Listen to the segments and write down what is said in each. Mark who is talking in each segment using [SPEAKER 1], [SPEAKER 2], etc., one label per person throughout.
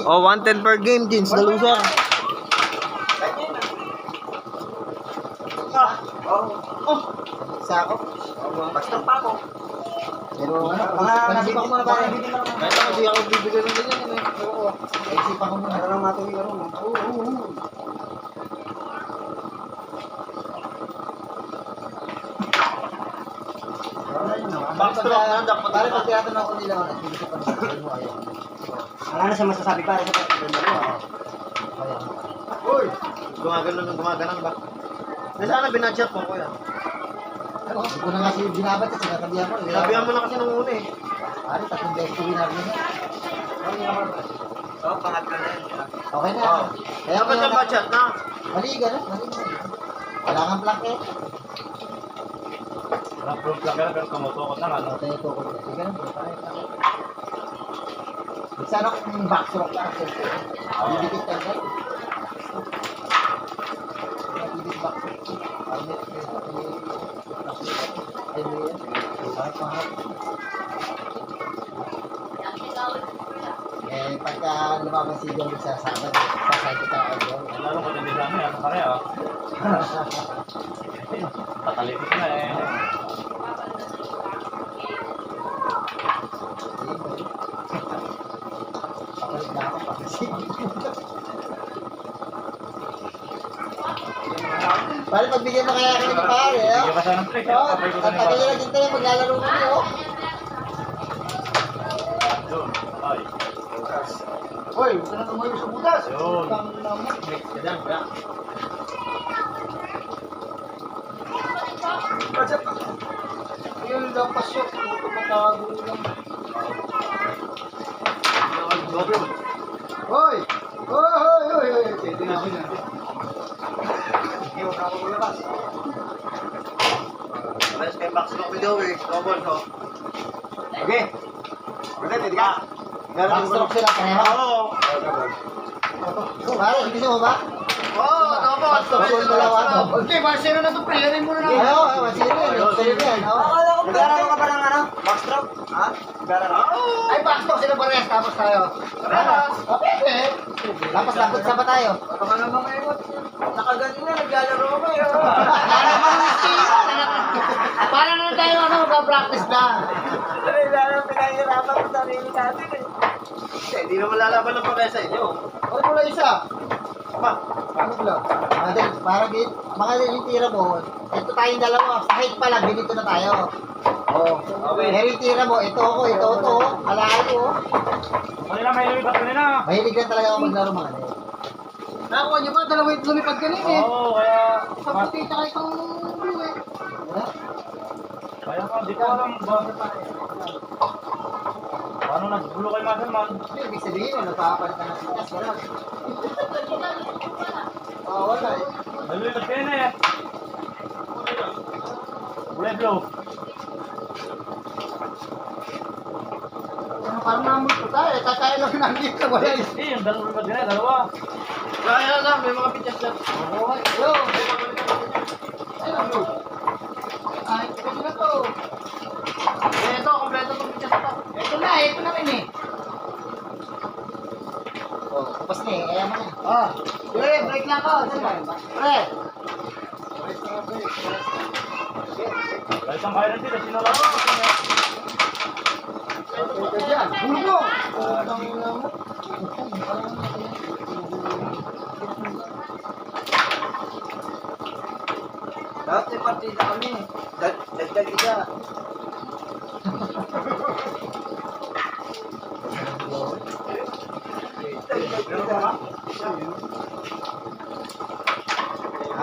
[SPEAKER 1] Oh, 110 per game, Jeans. Nalusa.
[SPEAKER 2] Isa ako. Basta pa ako. Pero nasipa ko muna ba?
[SPEAKER 1] Kahit ako, di ako bibigyan ng ganyan.
[SPEAKER 2] Naisipan ko muna. Ano lang matuloy ano? Oo.
[SPEAKER 1] Backstroke na dapat.
[SPEAKER 2] Pare, pag tinatanong ko nila, nagbibigay pa nila mo ayaw. Wala na siya masasabi pare sa pagkakita.
[SPEAKER 1] Uy! Gumaganon ba? Nasaan na binadshot mo, kuya?
[SPEAKER 2] Hindi ko na nga siya binabat at sinasabihan ko.
[SPEAKER 1] Sabihan mo na kasi nung una eh.
[SPEAKER 2] Pare, 3 beses ko winner niya.
[SPEAKER 1] Oo, pangatlo na yan.
[SPEAKER 2] Okay na.
[SPEAKER 1] Oo. Dapat yung budget na.
[SPEAKER 2] Mali ganun. Wala kang plank eh.
[SPEAKER 3] Walang proof lang yan, pero tumutukot na ano.
[SPEAKER 2] Ito yung tukol ko. Sige ganun. Sana kung backstroke lang. Bibigit ka ka. Bibigit backstroke. Pagka lumabas si John sa Sabado, sasay kita ako John.
[SPEAKER 3] Lalo ko din sa amin, ano pare ah. Patalikot na eh.
[SPEAKER 2] Papalit na ako, papasit. Pare, pagbigyan mo kaya kami ni pare,
[SPEAKER 3] Bigyan pa siya ng trick,
[SPEAKER 2] oh.
[SPEAKER 3] kapay ko
[SPEAKER 2] At
[SPEAKER 3] na
[SPEAKER 2] tagal na din tayo, maglalaro kami, oh.
[SPEAKER 3] Yun, ay.
[SPEAKER 2] Hoy, huwag ka na tumayo sa butas.
[SPEAKER 3] Yun.
[SPEAKER 1] Yan, kuya.
[SPEAKER 2] Ayun lang pasok, ito matago lang. Hoy! Hoy! Pwede na sila. Hindi ako lumabas.
[SPEAKER 1] Alas kay backstroke video eh. Double ko.
[SPEAKER 2] Okay. Pwede ka. Backstroke sila pareho.
[SPEAKER 1] Oo.
[SPEAKER 2] Pare, gusto mo ba?
[SPEAKER 1] Oo, double.
[SPEAKER 2] Double dalawa, double.
[SPEAKER 1] Okay, 1-0 na ito. Playerin mo na
[SPEAKER 2] Ayaw, masira yan.
[SPEAKER 1] Nag-aaral ka ba ng ano? Backstroke? Ha? Nag-aaral ka?
[SPEAKER 2] Ay, backstroke sila parehas, tapos tayo. Okay. Tapos lakot sa ba tayo?
[SPEAKER 1] Baka ka naman kayo. Nakagaling na, naglalaro ko eh.
[SPEAKER 2] Para na tayo mag-practice na.
[SPEAKER 1] Ay, lalo pinahirapan ko sarili natin eh. Hindi naman lalaban ng pagkaya sa inyo.
[SPEAKER 2] Huwag mo lang isa.
[SPEAKER 1] Apa?
[SPEAKER 2] Ano lang? Para mga tira mo, ito tayong dalawa. Kahit pala, ganito na tayo. Oo.
[SPEAKER 1] Okay.
[SPEAKER 2] Pero yung tira mo, ito ako, ito. Alaalo.
[SPEAKER 3] Kanila may lumipat kanina.
[SPEAKER 2] Mahilig lang talaga ako maglaro mga ganito.
[SPEAKER 1] Nakakuha nyo ba? Dalawang lumipad ka rin eh.
[SPEAKER 3] Oo, kaya...
[SPEAKER 1] Sa putita kayo itong blue eh.
[SPEAKER 3] Kaya ka, di ko alam ba? Paano nagbulo kay Madam man?
[SPEAKER 2] Hindi, ibig sabihin, napapalitan ng sitas. Wala. Wala eh.
[SPEAKER 3] Nalulipat kayo na eh. Kulay blue.
[SPEAKER 2] Parang namul ko tayo. Kakain lang nandito. Wala eh.
[SPEAKER 3] Eh, yung lumipat ka na, dalawa.
[SPEAKER 1] Kaya na, may mga pinyas na.
[SPEAKER 2] Hello. Hello. Ay, pwede na to.
[SPEAKER 1] Ito, kompleto itong pinyas na to.
[SPEAKER 2] Ito na rin eh. Oh, tapos na eh. Ayaw mo na. Oh, break na ako. Pre.
[SPEAKER 3] Kahit ang kaya natin, sino lang?
[SPEAKER 2] Ito dyan. Bulgo.
[SPEAKER 1] Dapat may partida kami. Dagdag isa.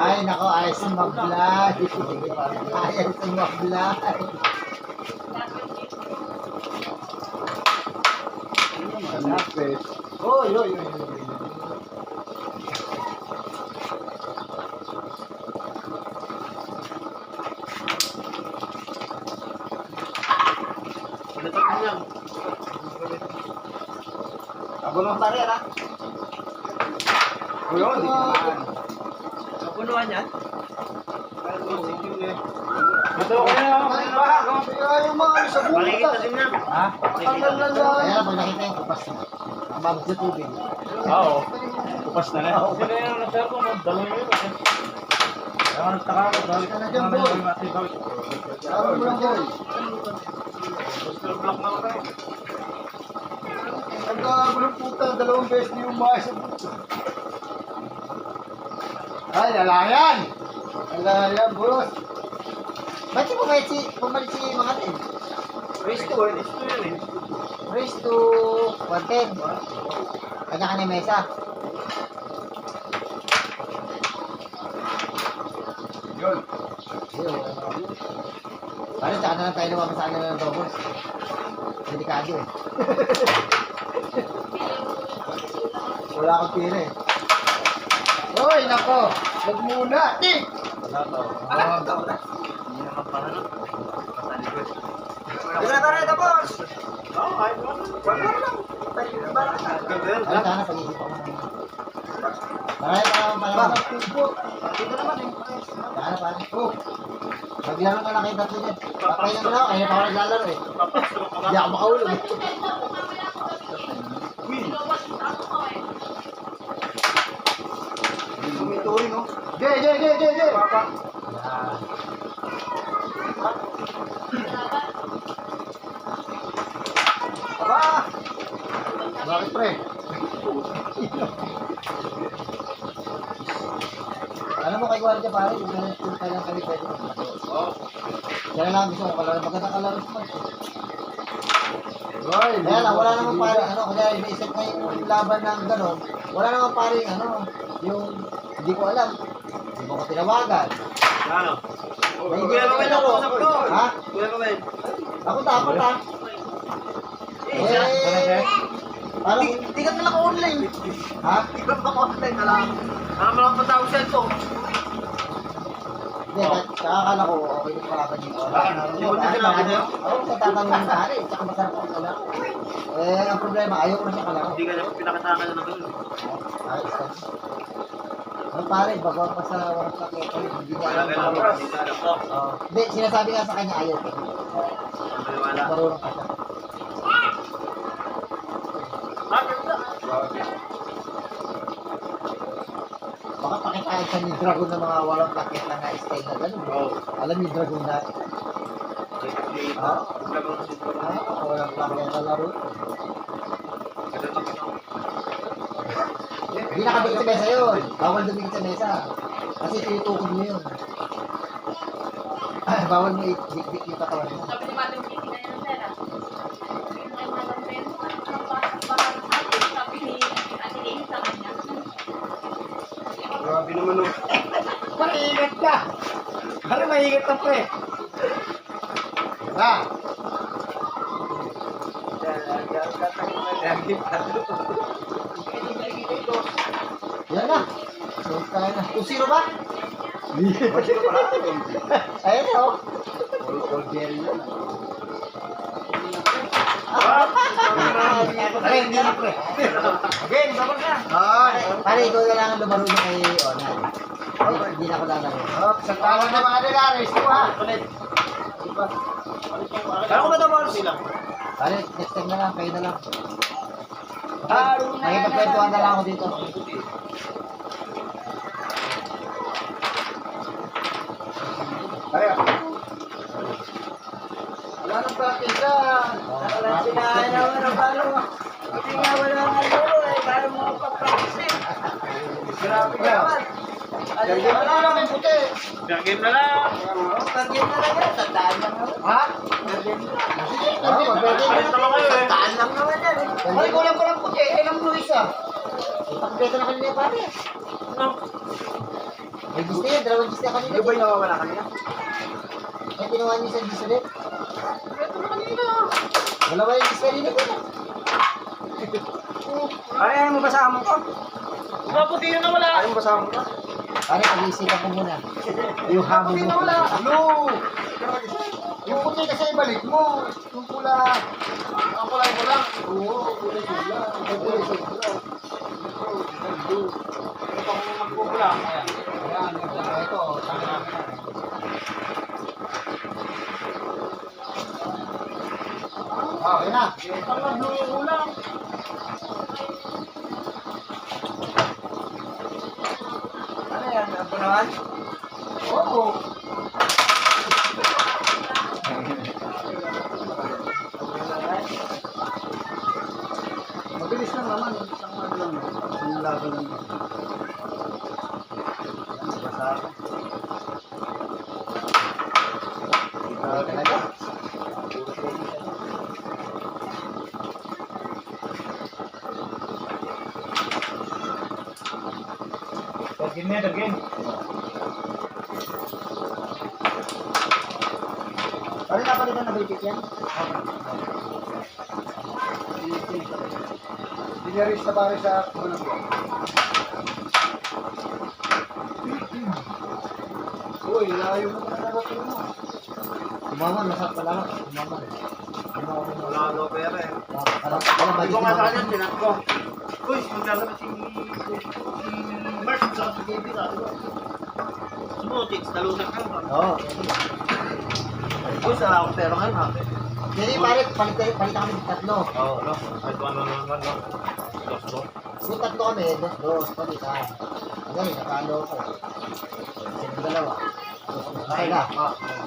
[SPEAKER 2] Ay, nako, ayos yung mag-vlog. Ayos yung mag-vlog. Oy.
[SPEAKER 1] Pinatak mo lang.
[SPEAKER 2] Abulong pa rin, ha?
[SPEAKER 1] Ulo, hindi naman. Napunuan yan?
[SPEAKER 3] Ito ko na ako.
[SPEAKER 2] Ayaw mo, sa
[SPEAKER 1] Makikita din yan.
[SPEAKER 3] Ha?
[SPEAKER 2] Kaya pag nakita yung kupas na. mabot sa tubig.
[SPEAKER 3] Oo. Kupas na na. Kasi na yung nag-share ko, dalawa yun. Kaya nga nagtaka ako, dahil
[SPEAKER 2] Ano dyan, boy? Tawag mo lang, boy.
[SPEAKER 3] Block na ako tayo.
[SPEAKER 1] Ang gago ng puta, 2 beses niyo umayos sa puta. Ay, lalayan! Lalayan, boss.
[SPEAKER 2] Ba't yung pumalit si mga tin?
[SPEAKER 1] Race to yun eh.
[SPEAKER 2] Raise to 110. Kanya-kanya mesa.
[SPEAKER 1] Yun.
[SPEAKER 2] Yun. Parang tsaka na lang tayo lumabas sa kanila ng doubles. Delikado eh. Wala akong pira eh.
[SPEAKER 1] Hoy, nako! Huwag muna! Di!
[SPEAKER 3] Wala to. Hindi naman pa na.
[SPEAKER 1] Ito, boss!
[SPEAKER 3] Oo, kahit mo.
[SPEAKER 1] Wala lang.
[SPEAKER 2] Ano sana pag-isip ako ng... Parang
[SPEAKER 1] Dito naman eh.
[SPEAKER 2] Sana parang... Oh! Maglaro na lang kayo tatlo dyan. Papay naman ako, kaya pa ako naglalaro eh. Hindi ako makaulog eh.
[SPEAKER 1] Sumituloy, no? Ge! Papa.
[SPEAKER 2] Yan.
[SPEAKER 1] Aba! Bakit, pre?
[SPEAKER 2] Alam mo kay Guardia pare, kung kailan kami pwede maglaro.
[SPEAKER 3] Oo.
[SPEAKER 2] Kaya lang gusto ko kalaro, maganda kalaro sa match.
[SPEAKER 1] Hoy,
[SPEAKER 2] Kaya lang, wala naman pare, ano, kaya iniisip na yung laban ng gano'n, wala naman pare, ano, yung, hindi ko alam, hindi mo ko tinawagan.
[SPEAKER 3] Ano?
[SPEAKER 1] Kuya Ruel ako, usap ko.
[SPEAKER 2] Ha?
[SPEAKER 1] Kuya Ruel.
[SPEAKER 2] Ako dapat ha. Eh, parang,
[SPEAKER 1] Di ka na online.
[SPEAKER 2] ha?
[SPEAKER 1] Di ka pa online na lang. Ano mo lang patawag sa ito?
[SPEAKER 2] Hindi, kakakala ko, okay na pala dito.
[SPEAKER 1] Hindi mo na sinabi sa'yo?
[SPEAKER 2] Oo, sa tatanungin ka rin, tsaka masarap ang kalaro. Eh, ang problema, ayaw ko na siya kalaro.
[SPEAKER 1] Hindi ka na pinakatangan na naman.
[SPEAKER 2] Ayos ka. Ano pare, bago pa sa walang pakete, hindi niya
[SPEAKER 1] Wala
[SPEAKER 2] alam
[SPEAKER 1] ka lang.
[SPEAKER 2] kalaro.
[SPEAKER 1] Hindi ka alam ko.
[SPEAKER 2] Hindi, sinasabi nga sa kanya ayaw ko.
[SPEAKER 1] Wala.
[SPEAKER 2] Marunong ka siya. Baka pakitaan siya ni Dragon ng mga walang paketa na style na gano'n.
[SPEAKER 1] Oo.
[SPEAKER 2] Alam ni Dragon na, walang paketa laro. Hindi nakadikit sa mesa yun. Bawal dumikit sa mesa. Kasi tinutukod mo yun. Bawal mo i-dikdik yung katawan mo.
[SPEAKER 4] Sabi ni Madam Kitty na yun, sir, ah. Sabi ni Madam Ben, sabi ni Ate Lane sa kanya.
[SPEAKER 1] Grabe naman no. Maingat ka! Ano maingat ka pre?
[SPEAKER 2] Ha? Yan na. Sunod tayo na. 2-0 ba?
[SPEAKER 1] Sino pala?
[SPEAKER 2] Ayan na oh.
[SPEAKER 1] All berry yun.
[SPEAKER 2] Ay, hindi na pre.
[SPEAKER 1] Game, dapat na.
[SPEAKER 2] Ay, pare, ikaw na lang ang lumaro niya kay Onan. Hindi na ako lalaro.
[SPEAKER 1] Oh, sa tawag na mga nila, race to ha. Ano ko ba ito mga sila?
[SPEAKER 2] Pare, next time na lang, kayo na lang.
[SPEAKER 1] Haruna
[SPEAKER 2] Makipagkwentuhan na lang ako dito.
[SPEAKER 1] Kaya. Wala nang pakita. Wala sinahan naman ang balo. Hindi nga wala nga laro eh. Balo mo pa-practice. Grabe ka naman. Wala naman puti.
[SPEAKER 3] Game na lang.
[SPEAKER 1] Pag-game na lang yan. Tandaan lang naman. Ha? Pag-game na lang.
[SPEAKER 2] Oo, pwede
[SPEAKER 3] Alis naman kayo eh.
[SPEAKER 1] Tandaan lang naman yan eh. Ay, kulang pa lang puti. Ay, lang Luis ah.
[SPEAKER 2] Ipakbeto na kanina pare. May gis na yan, 2 gis na kanina.
[SPEAKER 1] Di ba yung nawawala kanina?
[SPEAKER 2] Eh, ginawa niyo isang gis ulit.
[SPEAKER 1] Ito na kanina.
[SPEAKER 2] Dalawa yung gis kanina ko na.
[SPEAKER 1] Ay, ayaw mo basahan mo ko?
[SPEAKER 3] Mga puti yun na wala.
[SPEAKER 1] Ayaw mo basahan mo ko?
[SPEAKER 2] Pare, pag-iisipan ko muna. Yung hamon
[SPEAKER 1] Puti
[SPEAKER 2] mo.
[SPEAKER 1] na wala. Ano? Yung puti kasi ibalik mo. Yung pula. Ang pula. Oo, kulay pula. Yung kulay pula.
[SPEAKER 3] Ito pa kung magpupula. Ayan.
[SPEAKER 2] Ayan, ito. Tama na.
[SPEAKER 1] Ah,
[SPEAKER 2] Okay na.
[SPEAKER 3] Ang naglo yung ulam.
[SPEAKER 1] naman.
[SPEAKER 2] Oo.
[SPEAKER 1] Mabilis lang naman. Isang ano lang. Isang laban lang. Basta ako.
[SPEAKER 2] Talaga.
[SPEAKER 3] Tergin niya, tergin.
[SPEAKER 2] Pare napalitan na basic yan?
[SPEAKER 1] Dinaris na pare sa unang buwan. Uy, layo mo na narating mo.
[SPEAKER 2] Kumaman, nasa pala ako. Kumaman.
[SPEAKER 1] Wala daw pera eh.
[SPEAKER 2] Alam ba
[SPEAKER 1] Hindi
[SPEAKER 2] dito
[SPEAKER 1] ko nga sa
[SPEAKER 2] kumaman?
[SPEAKER 1] kanya, tinat ko. Uy, maglalaro si Mark sa TV, sabi ko. Sumutits, talusan ka ba?
[SPEAKER 2] Oo.
[SPEAKER 1] Uy, sara ako pera ngayon ha.
[SPEAKER 2] Hindi pare, palit kami ng tatlo.
[SPEAKER 3] Oo, no. Ay, ito ano, no. Dos.
[SPEAKER 2] Kung tatlo kami, dos, palitan. Hanggang natalo ko. Sino dalawa? Dos sila.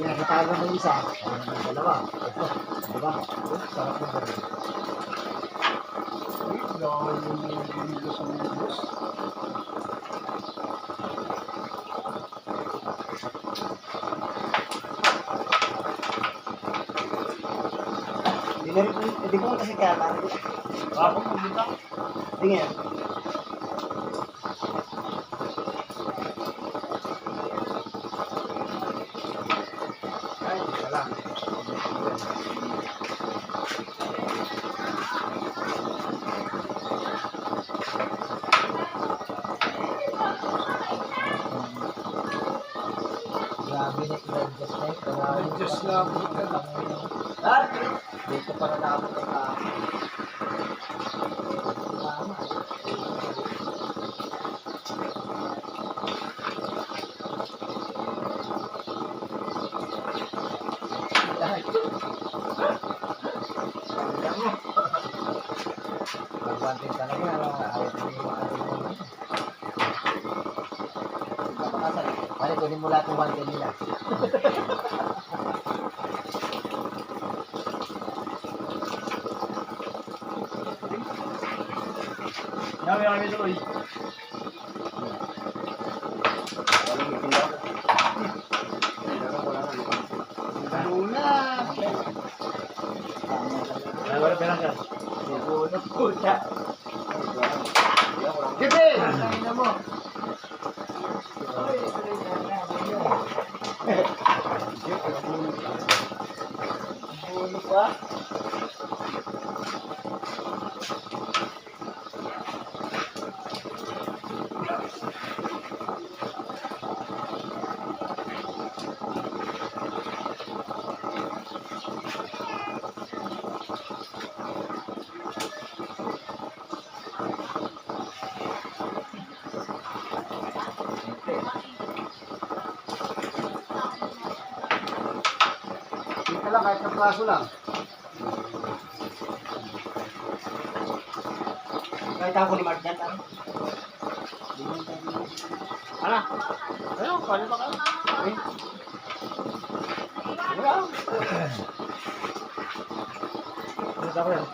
[SPEAKER 2] Yan, natalo ng isa. Ano naman dalawa? Ito, diba? Sarap ng gano'n. Hindi ko kasi kaya lang.
[SPEAKER 3] Ako, pumunta.
[SPEAKER 2] Hindi nga.
[SPEAKER 1] Ay, wala.
[SPEAKER 2] Grabe na i-adjust na yun. Wala yung
[SPEAKER 1] Adjust lang.
[SPEAKER 2] Lahat, dito para nakapit ang tao. Tama. Lahat. Mag-wanted talaga. Ayaw ko yung mga kapakasan. Pare, kunin mo lahat ng wanted nila.
[SPEAKER 3] Yan, may kami tuloy.
[SPEAKER 1] Walang itinda ako. Una.
[SPEAKER 3] Ay, wala pera siya.
[SPEAKER 2] Siguro puta.
[SPEAKER 1] Gibe!
[SPEAKER 2] Ina mo. Bulo pa.
[SPEAKER 1] Dito lang, kahit ng plaso lang.
[SPEAKER 2] Kahit ako ni Mark yan, ano?
[SPEAKER 1] Ano? Ano? Paano ba kayo? Eh? Wala.
[SPEAKER 3] Dito ako yan.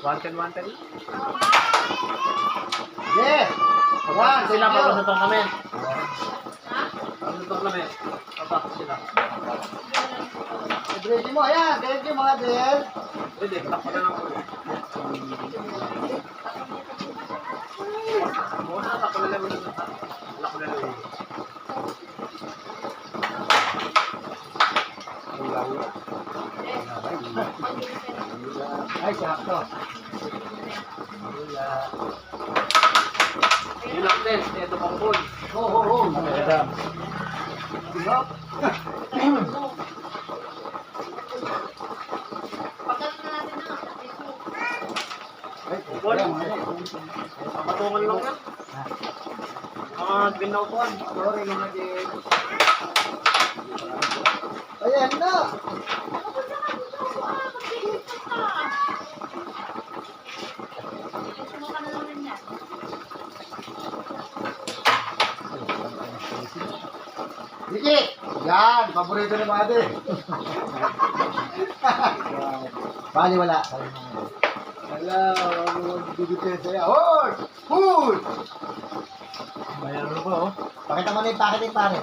[SPEAKER 3] Wanted.
[SPEAKER 1] Yeah! Yan,
[SPEAKER 3] Sila
[SPEAKER 1] thank you.
[SPEAKER 3] pa sa tong namin. Ano tong namin? Papa, sila.
[SPEAKER 1] Ready mo, ayan. Thank you mga dear.
[SPEAKER 3] Pwede, takpa na lang ako. Muna, takpa na lang ako. Takpa na lang ako.
[SPEAKER 1] Ay, sakto.
[SPEAKER 3] Ilang test, ito pang pool.
[SPEAKER 1] Oo.
[SPEAKER 3] Madam.
[SPEAKER 1] Hirap.
[SPEAKER 4] Pagkat na natin na.
[SPEAKER 1] Ay,
[SPEAKER 3] Pool.
[SPEAKER 1] ayan,
[SPEAKER 3] Papatungan lang yan. Mga ginautuan.
[SPEAKER 1] sorry mga dear.
[SPEAKER 2] Ayan na! Dikit! Yan! Paborito ni Mate. Bali, wala. Wala, magdidipin sa'yo. Hold! Hold!
[SPEAKER 3] Mayroon ko, oh.
[SPEAKER 2] Pakita mo na yung packaging, pare.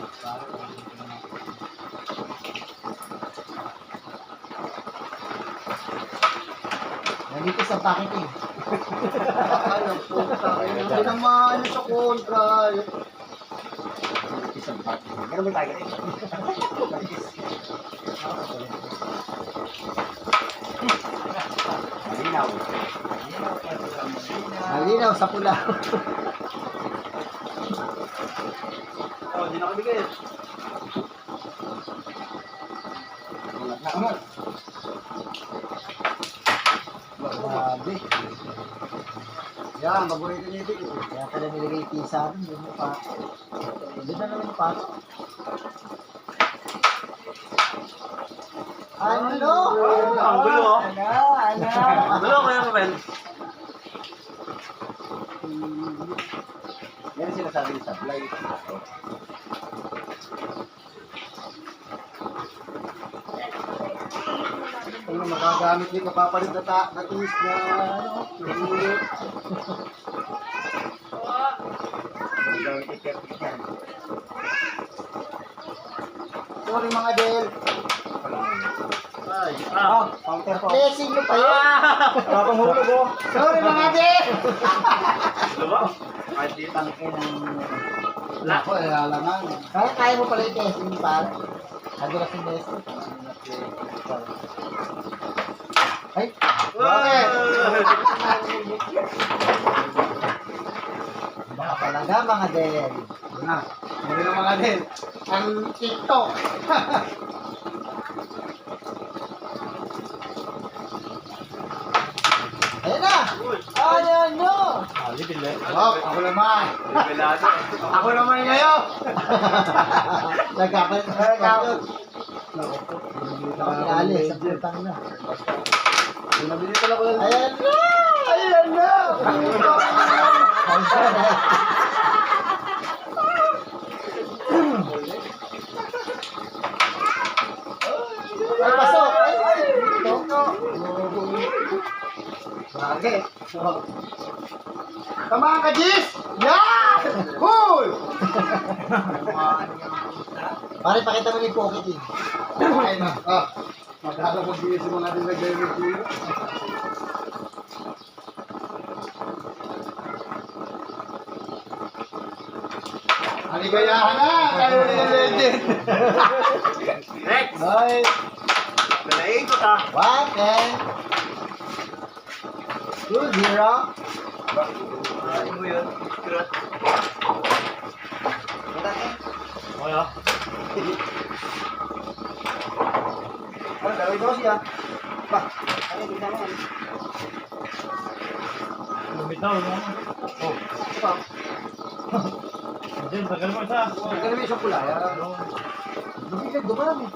[SPEAKER 2] Nandito sa packaging. Ano po, hindi naman sa kontra. Nandito sa packaging. Meron ba tayo ganito? Malinaw. Malinaw sa pula.
[SPEAKER 3] Oh, hindi nakabigay.
[SPEAKER 2] Angat. Grabe. Yan, paborito niya ito. Kaya pala nilagay yung pizza rin. Doon mo pa. Doon na naman yung pato. Ano?
[SPEAKER 3] Ang gulo, oh.
[SPEAKER 1] Ano?
[SPEAKER 3] Gulo, kaya mo, Ben.
[SPEAKER 2] Yan ang sinasabi sa vlog. Kung magagamit ni kapapalit na tiis na ano, nahulot. Sorry mga Del.
[SPEAKER 3] Ay,
[SPEAKER 2] Counter ko. Blessing mo pa yun.
[SPEAKER 3] Wala pang hulog, oh.
[SPEAKER 2] Sorry mga Del.
[SPEAKER 3] Diba? Kahit di
[SPEAKER 2] Tangke ng... Nako, alangan. Kaya mo pala yung testing para. Nadulas yung testing. Ay! Bakit? Baka talaga mga Del. Na, hindi na mga Del. Ang TikTok. Ayun na! Ano?
[SPEAKER 3] Libile.
[SPEAKER 2] Ako naman.
[SPEAKER 3] Libelado.
[SPEAKER 2] Ako naman ngayon. Nagkakalit na kayo. Pinali sa putang na.
[SPEAKER 3] Nabili pala ko lang.
[SPEAKER 2] Ayan na! Ayan na! Ay, pasok! Ay, ay! Ito. Bakit? Tama ka, Jis! Yan! Cool! Pare, pakita mo yung pocket eh. Ay na. Magkala ko bilis yung mga nilagay-review. Aligayahan na! Kayo na yung legend!
[SPEAKER 3] Next!
[SPEAKER 2] Ay!
[SPEAKER 3] Palain ko ta.
[SPEAKER 2] 1, 10. 2, 0.
[SPEAKER 3] Palain mo yun. Scrot. Okay, ah.
[SPEAKER 2] Ano, gawin ko siya. Ba? Ano, hindi naman.
[SPEAKER 3] Lumitaw, no? Oh.
[SPEAKER 2] Pa.
[SPEAKER 3] Diyan, tagal mo isa.
[SPEAKER 2] Nagkaroon mo isang pula. Lumilag, dumarami.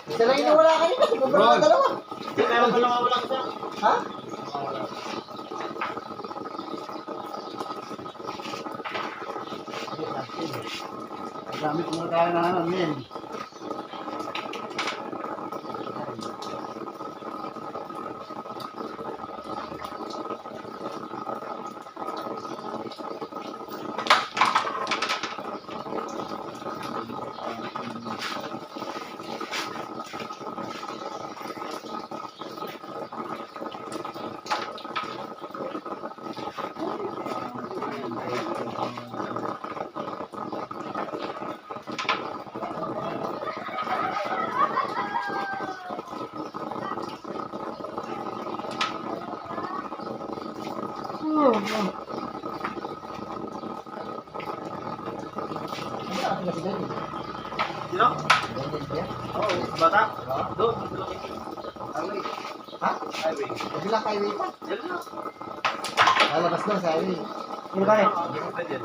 [SPEAKER 2] Isa lang yung nawala kanina. Kumpara na dalawa.
[SPEAKER 3] Meron pa nawawala ko siya.
[SPEAKER 2] Ha? Gamit muna tayo na ano, men.
[SPEAKER 3] Sino? Oo, bata. Doon,
[SPEAKER 2] Highway. Ha?
[SPEAKER 3] highway.
[SPEAKER 2] Kabilang highway pa.
[SPEAKER 3] Diyan na.
[SPEAKER 2] Lalabas doon sa highway.
[SPEAKER 3] Sino kaya? Pwede.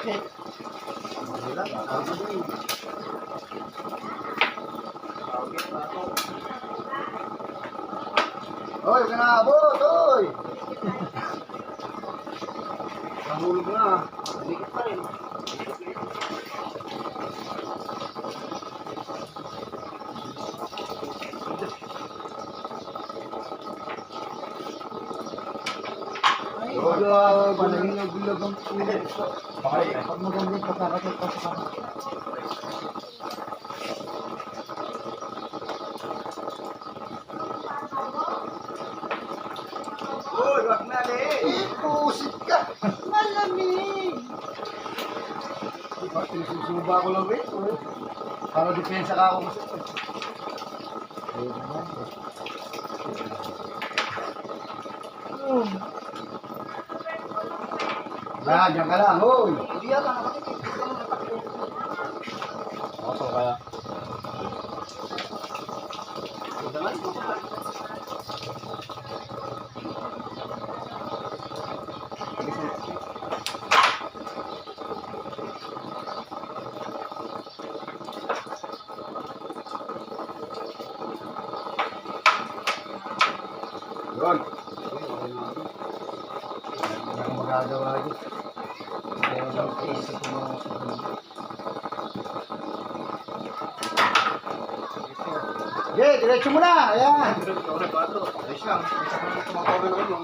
[SPEAKER 2] sakit. Wala, ako din. Hoy, huwag ka na abot, hoy! Nahulog na. Malikit pa rin. Wala, panahilog-hilog ang ulo. Pag maganda yung pagkakatot pa sa kamay.
[SPEAKER 1] Uy, wag na
[SPEAKER 2] Pusit ka! Malamig! Diba, sinusuba ko lang eh. Para depensa ka ako kasi. Ayun naman. Diyan ka lang, hoy!
[SPEAKER 1] Hindi yata nakakikita. Hindi ka nakakikita.
[SPEAKER 3] Oso kaya.
[SPEAKER 1] Ito nga, ito nga.
[SPEAKER 2] Yun. Wala akong magagawa dyan. Kaya daw case ito mga okay, diretso mo na! Ayan!
[SPEAKER 1] Ayos lang. Tumakover naman yun.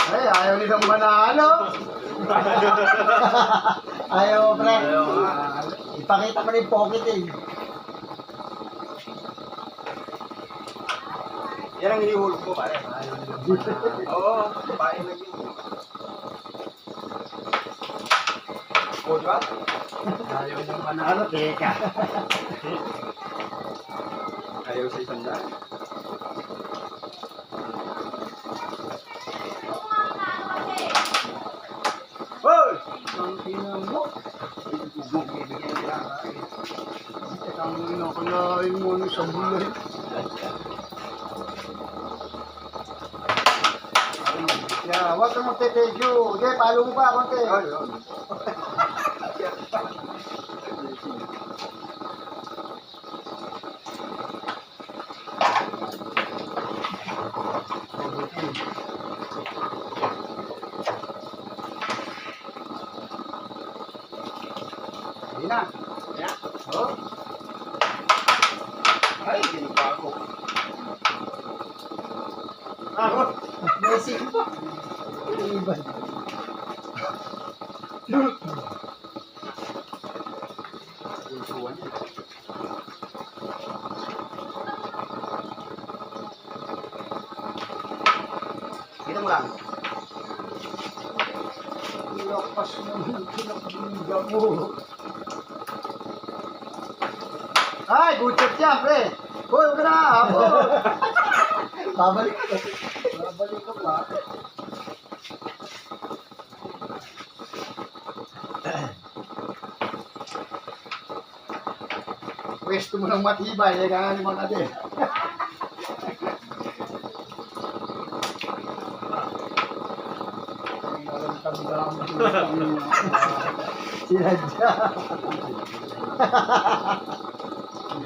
[SPEAKER 2] Ay, ayaw nilang manalo. Ayaw, pre. Ipakita mo na yung pocket eh.
[SPEAKER 1] Yan ang hinihulog ko, pare.
[SPEAKER 2] Ayaw nilang manalo.
[SPEAKER 1] Oo, papain lang yun. O, diba?
[SPEAKER 2] Ayaw nilang manalo, teka.
[SPEAKER 1] Ayaw sa isang daan. Hoy!
[SPEAKER 2] Ang ina mo. Ang ina ko na mo ng isang bulay. Yeah, huwag kang magte-thank you. Okay, palo mo pa konti.
[SPEAKER 1] Ay, ay.
[SPEAKER 2] Hindi na.
[SPEAKER 1] Yan.
[SPEAKER 2] Oh.
[SPEAKER 1] Ay, ginagawa ko.
[SPEAKER 2] Messi pa. Iban.
[SPEAKER 1] Isuwan yun. Kita mo lang.
[SPEAKER 2] Ilakas mo. Kinakbiga mo. Ay, good shot yan, pre. Hoy, huwag ka na. Babalik ka. Babalik ka pa. Pwesto mo ng matibay, eh, kaya naman natin. Sinadya.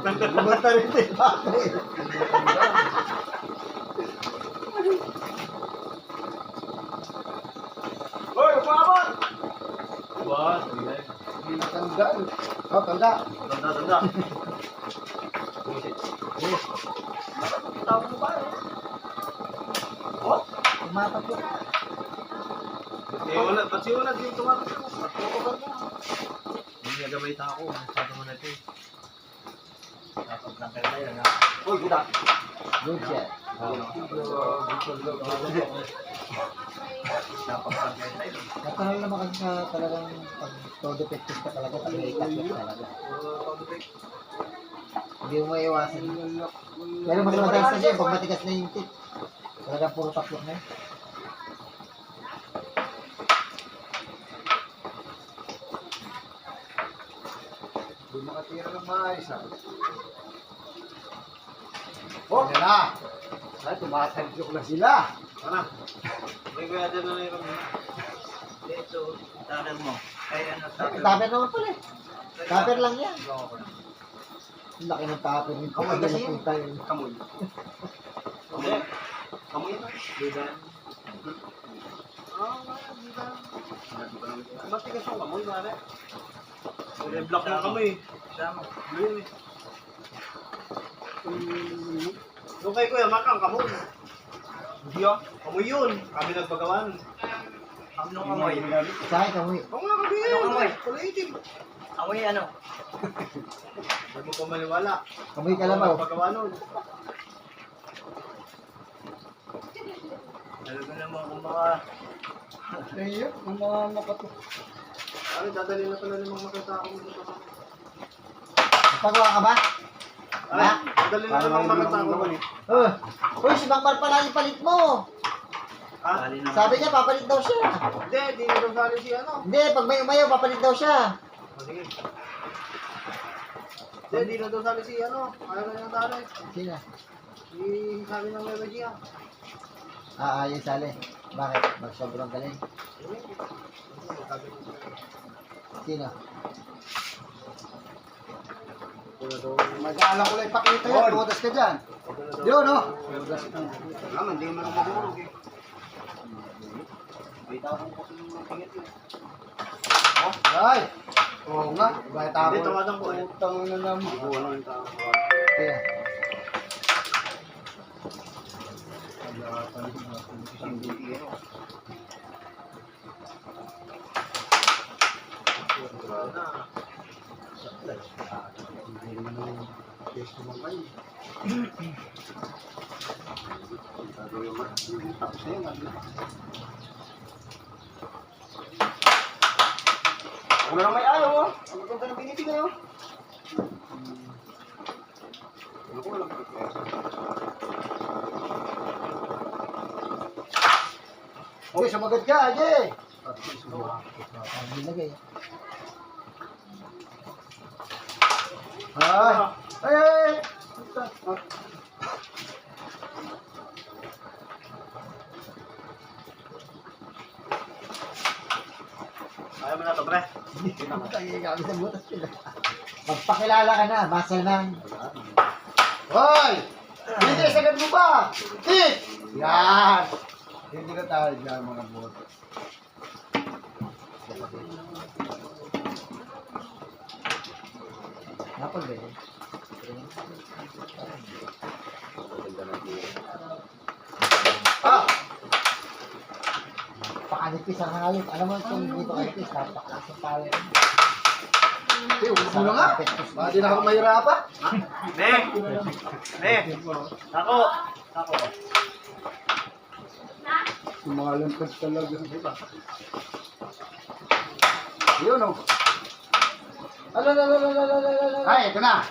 [SPEAKER 2] Bumata rin tayo bakit.
[SPEAKER 1] Hoy, umabot!
[SPEAKER 3] Diba?
[SPEAKER 2] Hindi natanda. Oh, tanda.
[SPEAKER 3] Tanda.
[SPEAKER 2] Yes.
[SPEAKER 1] Tawag mo ba eh? Oh?
[SPEAKER 2] Tumatak ko.
[SPEAKER 3] Ba't siya wala din tumatak ko? Hindi nagamay ako. Masyado mo na ito eh.
[SPEAKER 1] Uy, gita.
[SPEAKER 2] Good shot. Matagal naman kasi sa talagang pag todo effective ka talaga, pag may ikat talaga. Hindi mo maiwasan. Pero mas madalas kasi pag matigas na yung tip. Talagang puro taplok na yun.
[SPEAKER 1] Hindi makatira ng maayos ha. Oh! Yan na! Ay, tumatagyok na sila. Ano? May kaya dyan na mayroon na. Ito, tanan mo. Kaya ano,
[SPEAKER 2] Tupper naman pala eh. Tupper lang yan. Ang laki ng tupper. Yung
[SPEAKER 1] Kamoy
[SPEAKER 2] kapag
[SPEAKER 1] kasi
[SPEAKER 2] na
[SPEAKER 1] yun.
[SPEAKER 2] punta yun.
[SPEAKER 1] Kamoy. Kamoy. Kamoy na. Dida. Dida. Matigas yung kamoy, mare. Black yung kamoy. Sama. Blue eh. Yung kay Kuya Mac, ang kamoy. Hindi ah. Kamoy yun. Kami nagpagawan. Anong kamoy?
[SPEAKER 2] Sa akin, kamoy.
[SPEAKER 1] Oo nga kami yun. Anong kamoy? Kulitin.
[SPEAKER 5] Amoy ano?
[SPEAKER 1] Huwag mo pa maniwala.
[SPEAKER 2] Kamoy kalabaw.
[SPEAKER 1] Paggawa nun.
[SPEAKER 5] Alam ko naman kung mga...
[SPEAKER 1] Ayun, ang mga makato. Ano, dadali na pala ng mga makatao mo dito.
[SPEAKER 2] Pagawa ka ba?
[SPEAKER 1] Ay, dadali na ng mga makatao mo.
[SPEAKER 2] Uy, si Bang Mar pala yung palit mo.
[SPEAKER 1] Ha?
[SPEAKER 2] Sabi niya, papalit daw siya.
[SPEAKER 1] Hindi, di na daw sali si ano.
[SPEAKER 2] Hindi, pag may umayaw, papalit daw siya.
[SPEAKER 1] O, sige. Hindi, di na daw sali si ano. Ayaw na yung sali.
[SPEAKER 2] Sino?
[SPEAKER 1] Sabi ng Nueva Ecija.
[SPEAKER 2] Yung sali. Bakit? Mag sobrang galing. Sino?
[SPEAKER 1] Mag-aalang ko lang ipakita yan. Tumatas ka dyan. Yun, no? Naman, di naman magulog eh. Ay! Oo nga. Bakit ako? Dito nga po. Utang na naman. Buwan na yung tao.
[SPEAKER 2] Sino?
[SPEAKER 1] Ano na may ayaw, oh. Ang ganda ng binibigay, oh. Ano ko, walang pagkakaya. Okay, sumagat ka, Ajay.
[SPEAKER 2] Ang nilagay.
[SPEAKER 1] Ay! Ay, ay, ay! Ayaw mo na ito, pre.
[SPEAKER 2] Kami sa butas sila. Magpakilala ka na, muscle man.
[SPEAKER 1] Hoy! Hindi, sagad mo ba? Hit! Yan! Hindi na tayo dyan, mga boto.
[SPEAKER 2] Napag ba yun?
[SPEAKER 1] Ah!
[SPEAKER 2] Pakanipis ang hayop. Alam mo kung dito kanipis, napakalasang tao yun.
[SPEAKER 1] Hey, ulit mo na nga. Baka di na ako mahirapan.
[SPEAKER 5] Ne! Ne! Ako! Ako!
[SPEAKER 1] Yung mga lampas talaga. Diba? Yun, oh. Ay, ito na.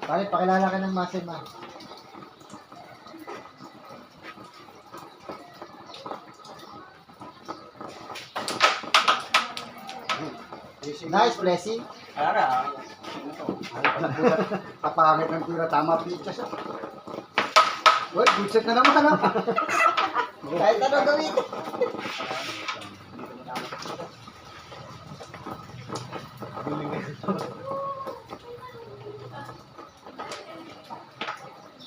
[SPEAKER 2] Bakit pakilala ka ng muscle man? Nice blessing.
[SPEAKER 5] Ara!
[SPEAKER 1] Kapangit ng tira, tama pizza siya. Well, good set na naman, ha?
[SPEAKER 2] Kahit ano gawin.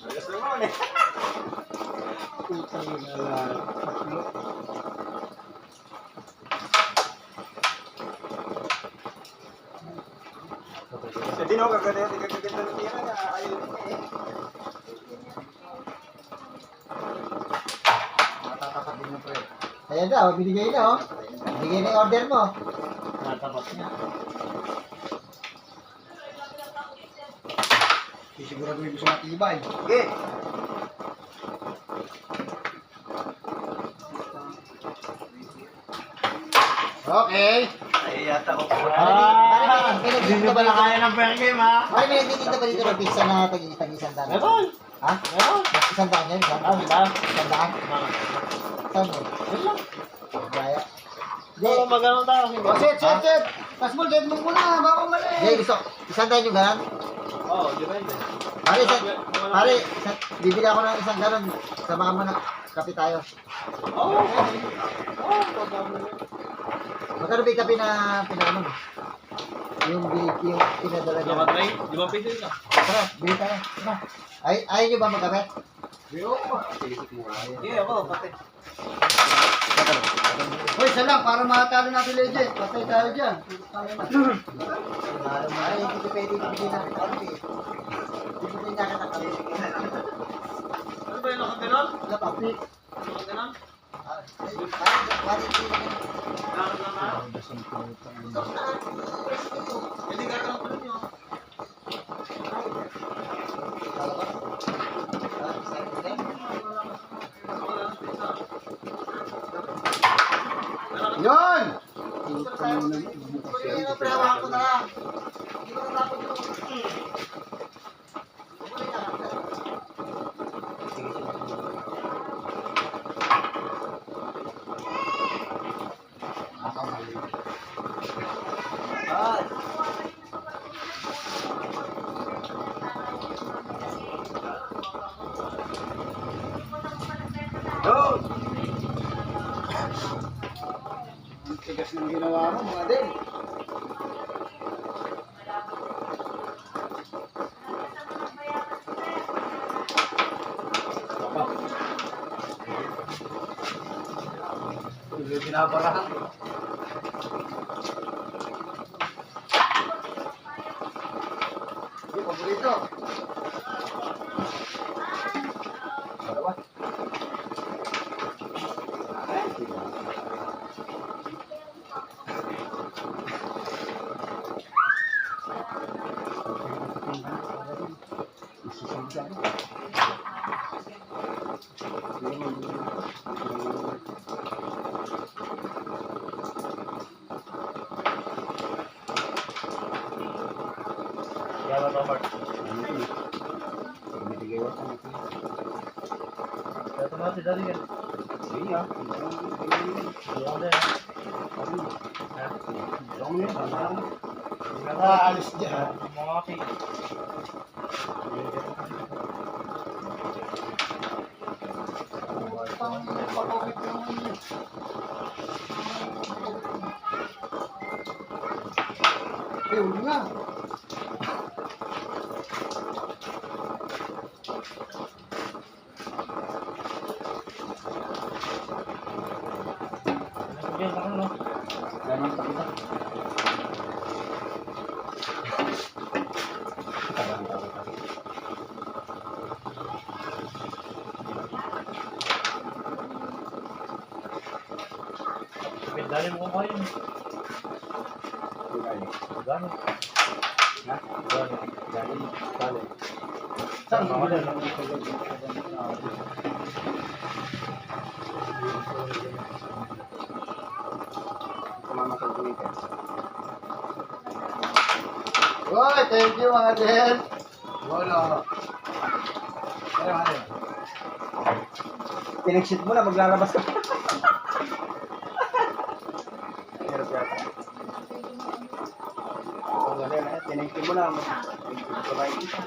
[SPEAKER 5] Ayos naman eh!
[SPEAKER 1] Putang ina lang.
[SPEAKER 5] Kasi din ako kaganda ng tira niya. Ayaw din eh.
[SPEAKER 1] Matatapat din yung pre.
[SPEAKER 2] Ayan daw, binigay na oh. Binigay na yung order mo.
[SPEAKER 3] Natapat niya.
[SPEAKER 2] Sisiguraduhin ko sa matibay.
[SPEAKER 5] Sige.
[SPEAKER 2] Okay.
[SPEAKER 5] Ay, yata ko.
[SPEAKER 3] Hindi nyo pala kaya ng fair game, ha?
[SPEAKER 2] Ay, may nandito ba dito ng pizza na tag-isang daan?
[SPEAKER 3] Meron!
[SPEAKER 2] Ha?
[SPEAKER 3] Meron!
[SPEAKER 2] Isang daan yan? Isang
[SPEAKER 3] Ah,
[SPEAKER 2] daan?
[SPEAKER 3] diba?
[SPEAKER 2] Isang daan? Saan mo?
[SPEAKER 3] Yun lang.
[SPEAKER 2] Gaya.
[SPEAKER 3] Hindi, magano tayo.
[SPEAKER 2] Oh, set. Pasbol, set mo muna. Baka mali. Hindi, gusto. Isang daan yung ganon.
[SPEAKER 3] Oo, depende.
[SPEAKER 2] Pare, bibili ako ng isang ganon. Samahan mo na. Kape tayo.
[SPEAKER 3] Oo. Oo, pagkano.
[SPEAKER 2] Magkano ba yung kape na pinano mo? Yung pinadala niya.
[SPEAKER 3] Nakatry? Di ba piso ka?
[SPEAKER 2] Tara, bili tayo. Tara. Ayaw nyo ba magkape?
[SPEAKER 5] Sige, ako, pati.
[SPEAKER 2] Hoy, isa lang, para makatalo natin legend. Patay tayo dyan. Ay, hindi pwede bibigyan natin kape. Bibigyan natin ang kape.
[SPEAKER 3] Ano ba yung nakaganon?
[SPEAKER 2] Wala kape.
[SPEAKER 3] Nakaganon?
[SPEAKER 2] Bakit
[SPEAKER 3] Nakaganon na? Hindi gagawin ko ninyo.
[SPEAKER 2] Yun! Hindi ko pinawahan ko na lang. Hindi ko natapos yung...
[SPEAKER 5] Go!
[SPEAKER 2] Ang tigas ng ginawa mo, mga din.
[SPEAKER 3] Hindi binabarahan.
[SPEAKER 2] Hindi, paborito.
[SPEAKER 3] Yaman ako, Mark. Ito na si Daddy yan. Iyan din.
[SPEAKER 2] Nakaalis dyan.
[SPEAKER 3] Mga cake.
[SPEAKER 2] Ayun nga.
[SPEAKER 3] Sige, baka no. Ganun pa kita. Dali mo kayo. Gano'n? Ha? Gano'n? Dali. Saan ka wala?
[SPEAKER 2] Hoy, thank you mga din. Wala. Ayun.
[SPEAKER 5] Pinag-shoot mo na, maglalabas ka. Hirap yata. Ang galing, tinangkin mo na. Sabay kita.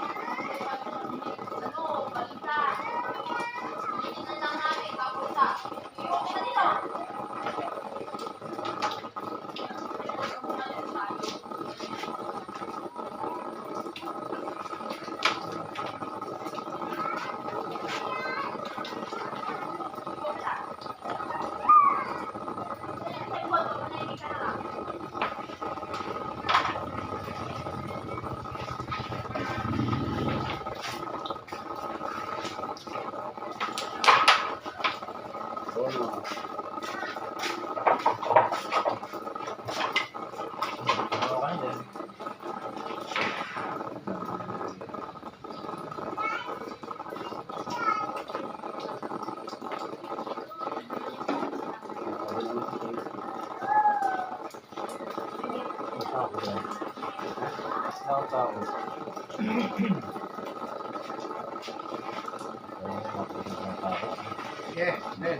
[SPEAKER 2] Sige, Ben.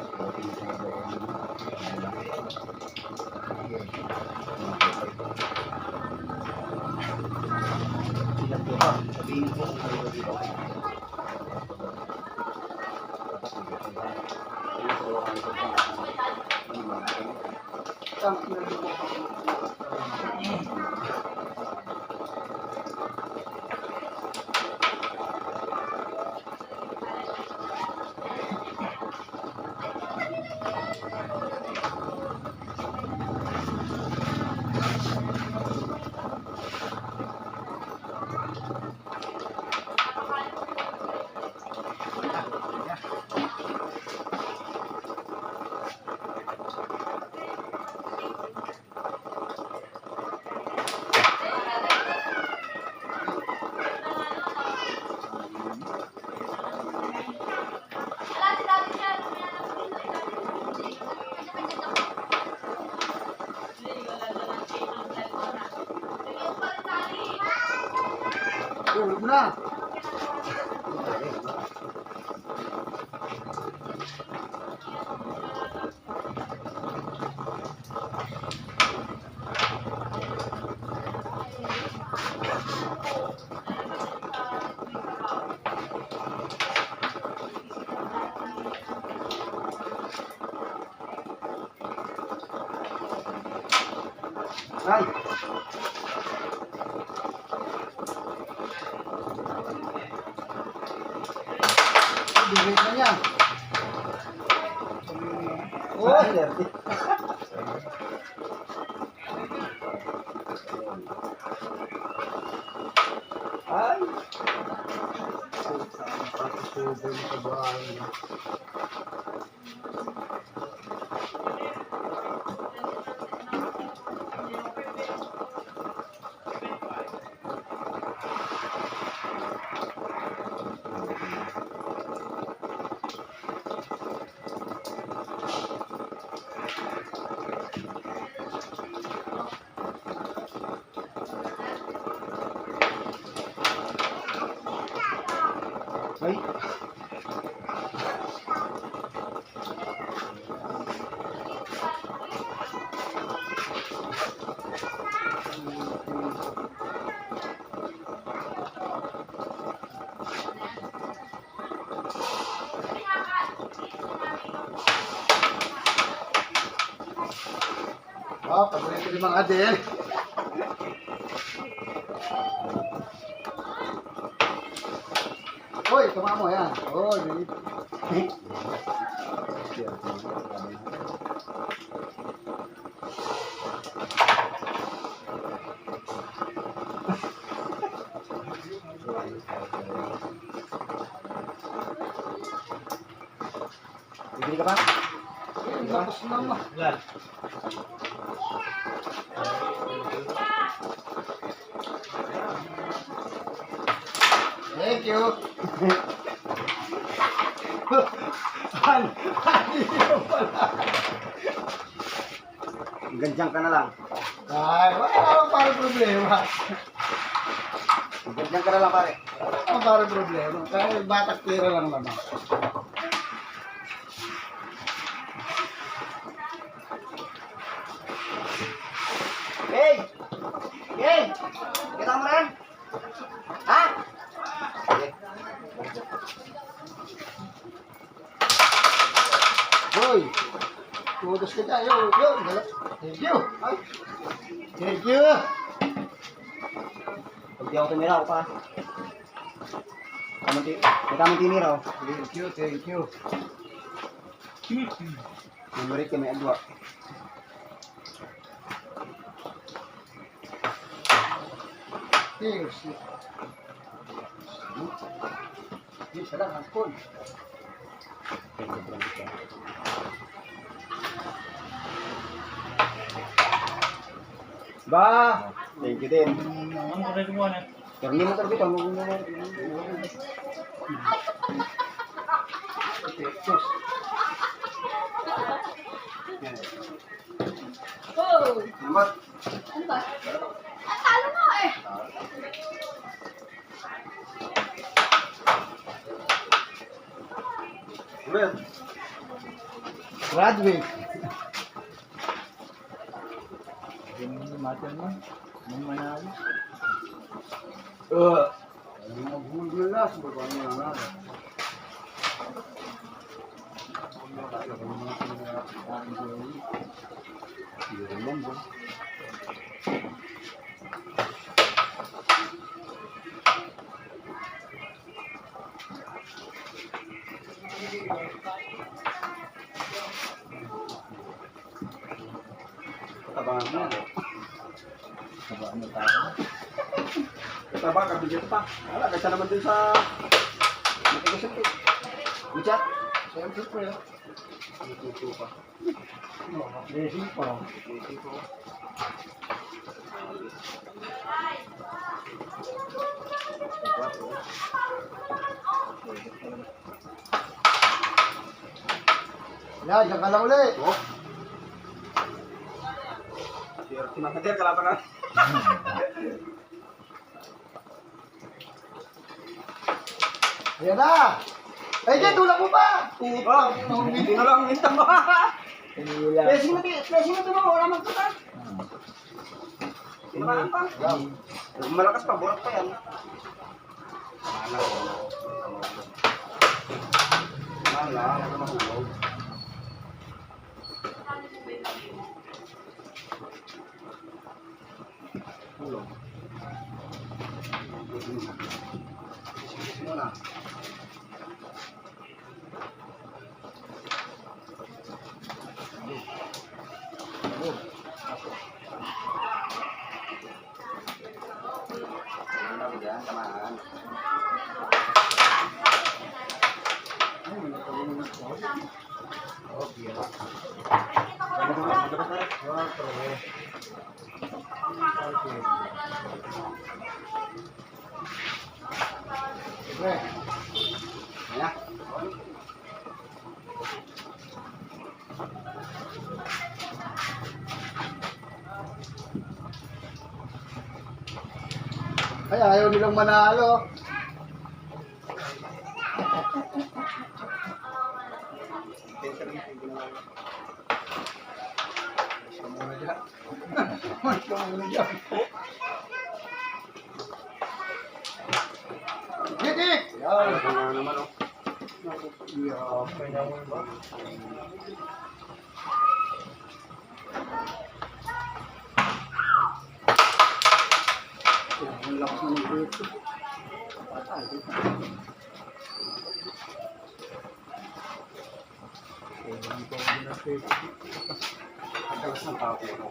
[SPEAKER 2] Sabihin ko kung kayo dito. Tulog na. Ay. Birit na niya. Uy! Ay! Pagkasubo na sa bahay. Ay! Oh, paborito ni mga Adel. Hoy, tama mo yan. Hoy, bibili ka pa? Tapos na mo.
[SPEAKER 3] Ilan?
[SPEAKER 2] Thank you.
[SPEAKER 5] Gandiyan ka na lang.
[SPEAKER 2] Ay, wala akong parang problema.
[SPEAKER 5] Gandiyan ka na lang pare.
[SPEAKER 2] Wala akong parang problema. Kaya batak pera lang naman.
[SPEAKER 5] Hey! Hey! Kita mo rin? Ha? Sige.
[SPEAKER 2] Hoy! Kudos ka dyan. Yo. Thank you. Ay. Thank you.
[SPEAKER 5] Pag di ako tumira ako pa. May tamang tinira ako.
[SPEAKER 2] Thank you.
[SPEAKER 5] Memory ka may agwa.
[SPEAKER 2] Cheers. Cheers, lang ang phone.
[SPEAKER 5] Ba! Thank you din.
[SPEAKER 3] Ano ko rin kumuha na?
[SPEAKER 5] Karni mo talaga ito.
[SPEAKER 2] Cheers.
[SPEAKER 4] Oh!
[SPEAKER 5] Nambat.
[SPEAKER 4] Ano ba?
[SPEAKER 2] Graduate.
[SPEAKER 3] Yung matin mo. Yung manalo.
[SPEAKER 2] Maghulog na, subukan mo na.
[SPEAKER 5] Tabangan mo.
[SPEAKER 3] Sabaan mo tayo.
[SPEAKER 5] Tabang, kabigyan pa. Wala, kaysa naman dun sa... Matigasipit.
[SPEAKER 2] Bichat. Siyempre po yun.
[SPEAKER 5] Natuto pa.
[SPEAKER 2] Blessing po. Yan, diyan ka lang ulit.
[SPEAKER 5] Oh. Hadir, kalaban na.
[SPEAKER 2] Ayan na. Ay, dyan, tulak mo pa.
[SPEAKER 5] Oh, hindi na lang minta mo. Blessing mo ito mo, wala man tutan. Timaan pa. Malakas pa, burak pa yan. Wala, wala mahulog. Hulog. Wala. Tamaan. Ya.
[SPEAKER 2] Ay, ayaw nilang manalo. Gitik! Yan.
[SPEAKER 5] Naman oh.
[SPEAKER 2] Ang lakas ng dito. Patay.
[SPEAKER 5] Ang galas ng tao ko.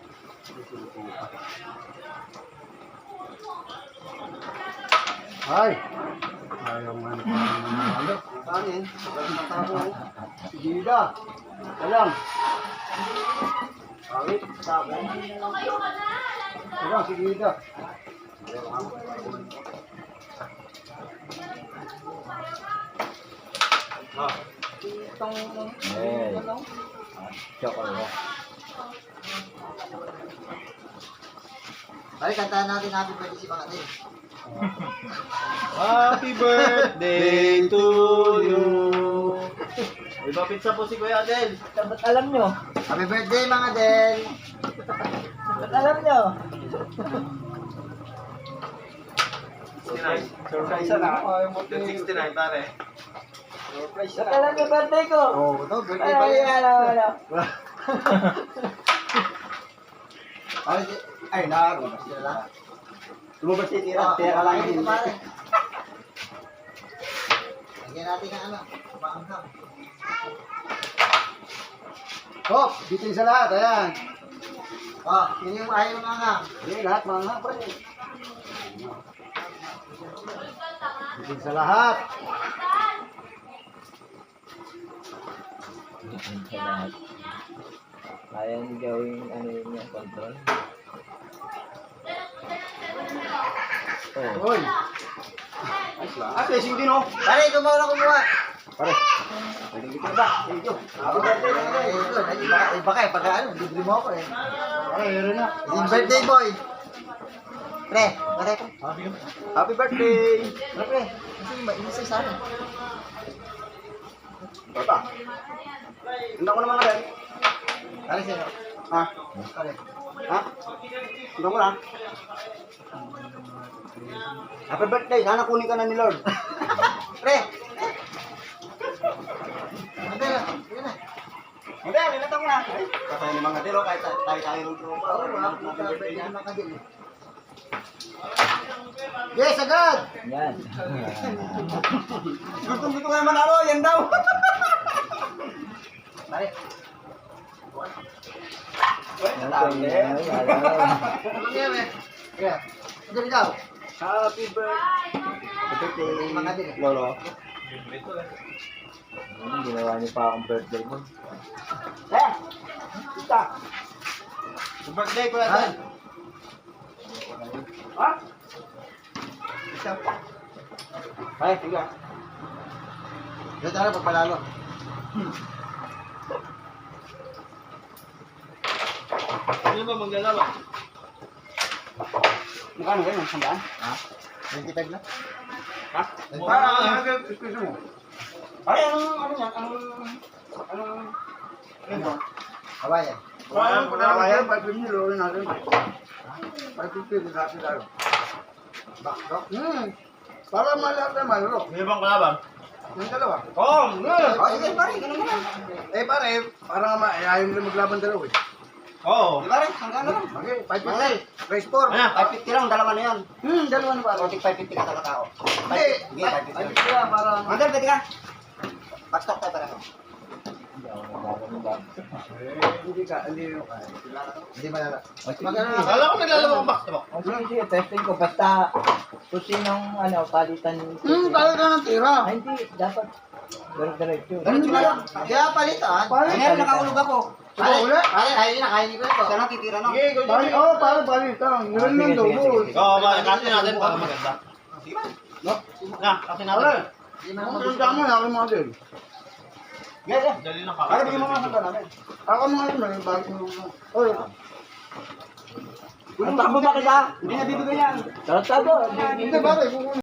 [SPEAKER 2] Ay! Ayaw man manalo.
[SPEAKER 5] Kanin, ang galas ng tao ko.
[SPEAKER 2] Gida. Alam.
[SPEAKER 5] Pangit, tabo.
[SPEAKER 2] Alam, si Gida.
[SPEAKER 5] Ah,
[SPEAKER 3] Eh. Chocolate.
[SPEAKER 2] Ay, kantahan natin happy birthday si Pangatin.
[SPEAKER 3] Happy birthday to you. Iba pizza po si Kuya Adel.
[SPEAKER 1] Ba't alam nyo?
[SPEAKER 2] Happy birthday, mga Del!
[SPEAKER 1] Ba't alam nyo?
[SPEAKER 5] 69. Surprise na. Yung 69 pare. Surprise
[SPEAKER 1] Ba't alam nyo birthday ko?
[SPEAKER 2] Oo, ito, birthday
[SPEAKER 1] Ay,
[SPEAKER 2] pa yun.
[SPEAKER 1] alam.
[SPEAKER 2] Ay, nakalabas sila.
[SPEAKER 5] Lumabas si Tira. Tira lang
[SPEAKER 2] Ay,
[SPEAKER 5] din.
[SPEAKER 2] pare. Lagyan natin ang ano, maanghang. Hop, bitin sa lahat, ayan. Oh, yun yung ayaw ng anghang. Yun, lahat maanghang pa rin. Bitin sa lahat.
[SPEAKER 1] Kaya nyo gawin ano yun yung control.
[SPEAKER 2] Uy,
[SPEAKER 5] Ah, blessing din oh.
[SPEAKER 2] pare, ikaw mauna kumuha.
[SPEAKER 5] Pare. Pwede kita ba? Thank you.
[SPEAKER 2] Happy birthday na yun. Baka eh, pagka ano, libre mo ako eh. Ay, yun na. It's birthday boy. Pre, pare ko.
[SPEAKER 5] Happy birthday.
[SPEAKER 2] Pre, kasi mainisay sa akin.
[SPEAKER 5] Bata. Handa ko naman agad.
[SPEAKER 2] Kali sa'yo.
[SPEAKER 5] Ha?
[SPEAKER 2] Kali.
[SPEAKER 5] Ha? Handa ko na. Happy birthday. Sana kunin ka na ni Lord. Pre!
[SPEAKER 2] Hindi na. Hindi na.
[SPEAKER 5] Hindi, linatan ko na. Kasaya ni mga tiro kahit tayo rin ko.
[SPEAKER 2] Oo, makakita. Pwede naman ka din. Yes, agad!
[SPEAKER 1] Yan.
[SPEAKER 5] Gusto nga manalo. Yan daw.
[SPEAKER 2] Balik. Ano yan, eh? Yeah. Ito ikaw.
[SPEAKER 5] Happy birthday.
[SPEAKER 2] Mga din.
[SPEAKER 5] Lolo.
[SPEAKER 1] Ginawa niyo pa akong birthday mo.
[SPEAKER 5] Eh! Kita. Birthday ko yan. Ha?
[SPEAKER 2] Isa.
[SPEAKER 5] Ay, sige.
[SPEAKER 2] Ito na pagpalalo.
[SPEAKER 3] Ano ba maglalaban?
[SPEAKER 5] Magkano kayo? Sandaan?
[SPEAKER 2] Ha? 25 na?
[SPEAKER 5] Ha? Excuse mo. Ay, ano yan? Ano to?
[SPEAKER 2] Kawayan.
[SPEAKER 5] Kawayan, 550 lolo natin. 550 natin tayo.
[SPEAKER 2] Bakro.
[SPEAKER 5] Para malaki na malaro.
[SPEAKER 3] May ibang kalaban?
[SPEAKER 5] Yung dalawa.
[SPEAKER 3] Oh!
[SPEAKER 5] Oh, sige pare, ganun na. Eh pare, para ayaw nila maglaban dalawa eh.
[SPEAKER 3] Oo.
[SPEAKER 5] Di pare, hanggang na lang. Okay, 550. Race 4.
[SPEAKER 3] Ayan.
[SPEAKER 5] 550 lang, dalawa na yan. Dalawa na pare. 550 ka talaga tao. Hindi. 550 lang para... Mandal, pwede ka. Backstock tayo para. Hindi ka, hindi mo kaya.
[SPEAKER 2] Hindi malala.
[SPEAKER 3] Akala ko naglalaban kang basketball.
[SPEAKER 1] Sige, testing ko. Basta kung sinong palitan.
[SPEAKER 5] Tayo ka ng tira.
[SPEAKER 1] Ay, hindi. Dapat. Diretso.
[SPEAKER 5] Ganun na lang.
[SPEAKER 2] Kaya palitan.
[SPEAKER 5] Ngayon, nakaulog ako.
[SPEAKER 2] Pare, pare, ayun na, kaya ni ko ito.
[SPEAKER 5] Saan ang titira no?
[SPEAKER 2] Pare, oo, pare, palitan.
[SPEAKER 1] Ganun lang daw.
[SPEAKER 3] Oo, kasi natin para maganda.
[SPEAKER 5] Sige ba?
[SPEAKER 3] Na, kasi natin.
[SPEAKER 2] Kung tama na, ako mga din.
[SPEAKER 5] Yes,
[SPEAKER 3] Dali lang
[SPEAKER 5] Para
[SPEAKER 3] ka.
[SPEAKER 5] bigyan mo mga punta namin.
[SPEAKER 2] Ako mga din, may bagay mo. Oy,
[SPEAKER 5] Kung takbo ba kita? Hindi na bibigyan yan.
[SPEAKER 1] Tarantado.
[SPEAKER 2] hindi pare, kukunin.